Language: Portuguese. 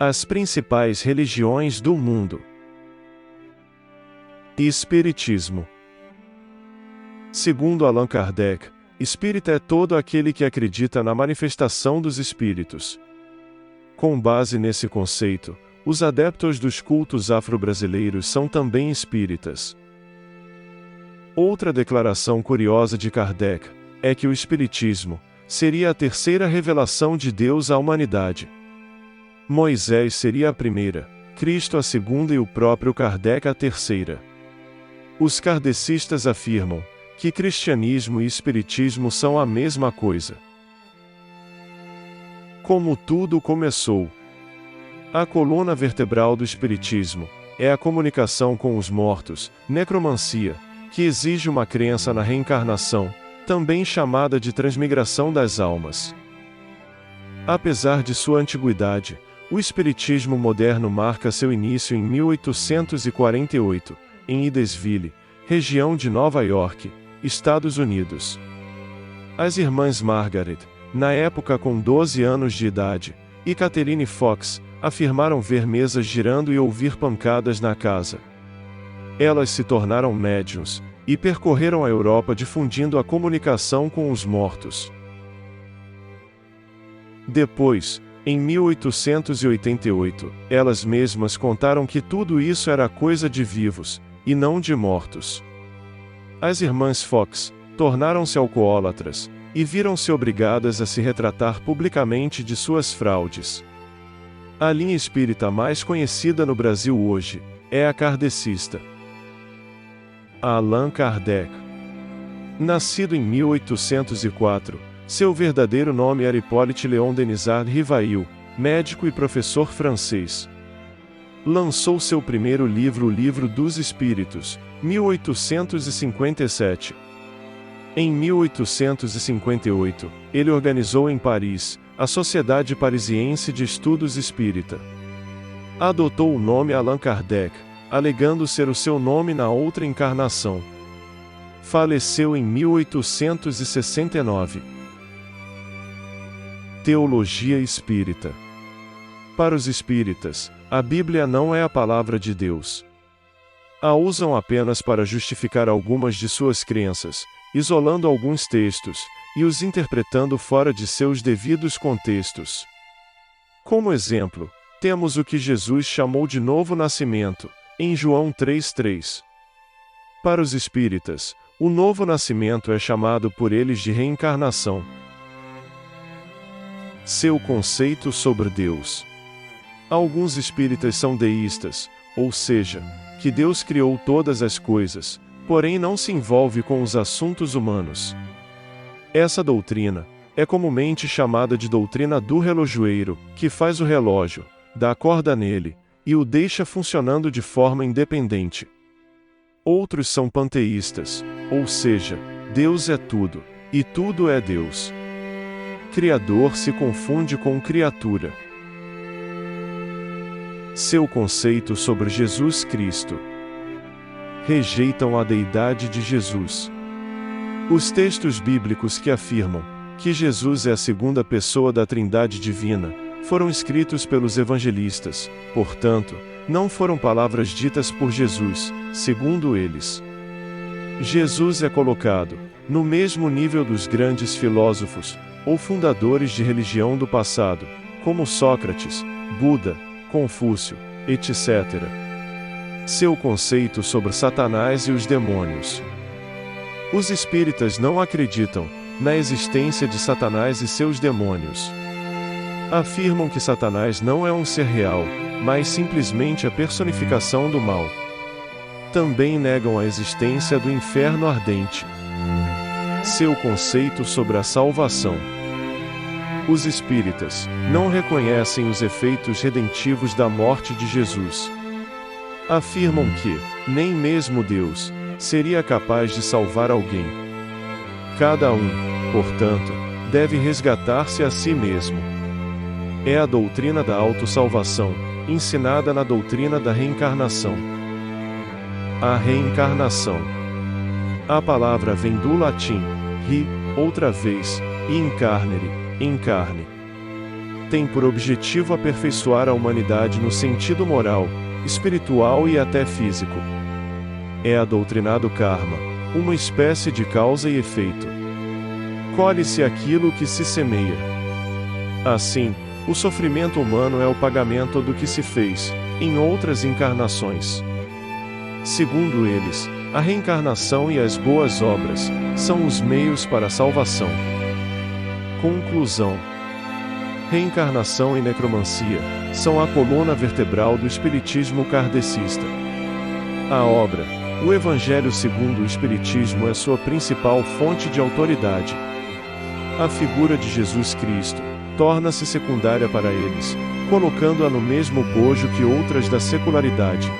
As principais religiões do mundo. Espiritismo. Segundo Allan Kardec, espírita é todo aquele que acredita na manifestação dos espíritos. Com base nesse conceito, os adeptos dos cultos afro-brasileiros são também espíritas. Outra declaração curiosa de Kardec é que o espiritismo seria a terceira revelação de Deus à humanidade. Moisés seria a primeira, Cristo a segunda e o próprio Kardec a terceira. Os kardecistas afirmam que cristianismo e espiritismo são a mesma coisa. Como tudo começou. A coluna vertebral do espiritismo é a comunicação com os mortos, necromancia, que exige uma crença na reencarnação, também chamada de transmigração das almas. Apesar de sua antiguidade, o espiritismo moderno marca seu início em 1848, em Hydesville, região de Nova York, Estados Unidos. As irmãs Margaret, na época com 12 anos de idade, e Catherine Fox, afirmaram ver mesas girando e ouvir pancadas na casa. Elas se tornaram médiuns, e percorreram a Europa difundindo a comunicação com os mortos. Depois, em 1888, elas mesmas contaram que tudo isso era coisa de vivos, e não de mortos. As irmãs Fox tornaram-se alcoólatras, e viram-se obrigadas a se retratar publicamente de suas fraudes. A linha espírita mais conhecida no Brasil hoje é a kardecista. Allan Kardec. Nascido em 1804, seu verdadeiro nome era Hippolyte Léon Denisard Rivail, médico e professor francês. Lançou seu primeiro livro, O Livro dos Espíritos, 1857. Em 1858, ele organizou em Paris a Sociedade Parisiense de Estudos Espírita. Adotou o nome Allan Kardec, alegando ser o seu nome na outra encarnação. Faleceu em 1869. Teologia espírita. Para os espíritas, a Bíblia não é a palavra de Deus. A usam apenas para justificar algumas de suas crenças, isolando alguns textos, e os interpretando fora de seus devidos contextos. Como exemplo, temos o que Jesus chamou de novo nascimento, em João 3,3. Para os espíritas, o novo nascimento é chamado por eles de reencarnação. Seu conceito sobre Deus. Alguns espíritas são deístas, ou seja, que Deus criou todas as coisas, porém não se envolve com os assuntos humanos. Essa doutrina é comumente chamada de doutrina do relojoeiro, que faz o relógio, dá corda nele, e o deixa funcionando de forma independente. Outros são panteístas, ou seja, Deus é tudo, e tudo é Deus. Criador se confunde com criatura. Seu conceito sobre Jesus Cristo. Rejeitam a deidade de Jesus. Os textos bíblicos que afirmam que Jesus é a segunda pessoa da Trindade Divina foram escritos pelos evangelistas, portanto, não foram palavras ditas por Jesus, segundo eles. Jesus é colocado no mesmo nível dos grandes filósofos ou fundadores de religião do passado, como Sócrates, Buda, Confúcio, etc. Seu conceito sobre Satanás e os demônios. Os espíritas não acreditam na existência de Satanás e seus demônios. Afirmam que Satanás não é um ser real, mas simplesmente a personificação do mal. Também negam a existência do inferno ardente. Seu conceito sobre a salvação. Os espíritas não reconhecem os efeitos redentivos da morte de Jesus. Afirmam que nem mesmo Deus seria capaz de salvar alguém. Cada um, portanto, deve resgatar-se a si mesmo. É a doutrina da autossalvação, ensinada na doutrina da reencarnação. A reencarnação. A palavra vem do latim, re, outra vez, e incarnere, encarne. tem por objetivo aperfeiçoar a humanidade no sentido moral, espiritual e até físico. É a doutrina do karma, uma espécie de causa e efeito. Colhe-se aquilo que se semeia. Assim, o sofrimento humano é o pagamento do que se fez, em outras encarnações. Segundo eles, a reencarnação e as boas obras são os meios para a salvação. Conclusão: reencarnação e necromancia são a coluna vertebral do espiritismo kardecista. A obra, o Evangelho segundo o Espiritismo, é sua principal fonte de autoridade. A figura de Jesus Cristo torna-se secundária para eles, colocando-a no mesmo bojo que outras da secularidade.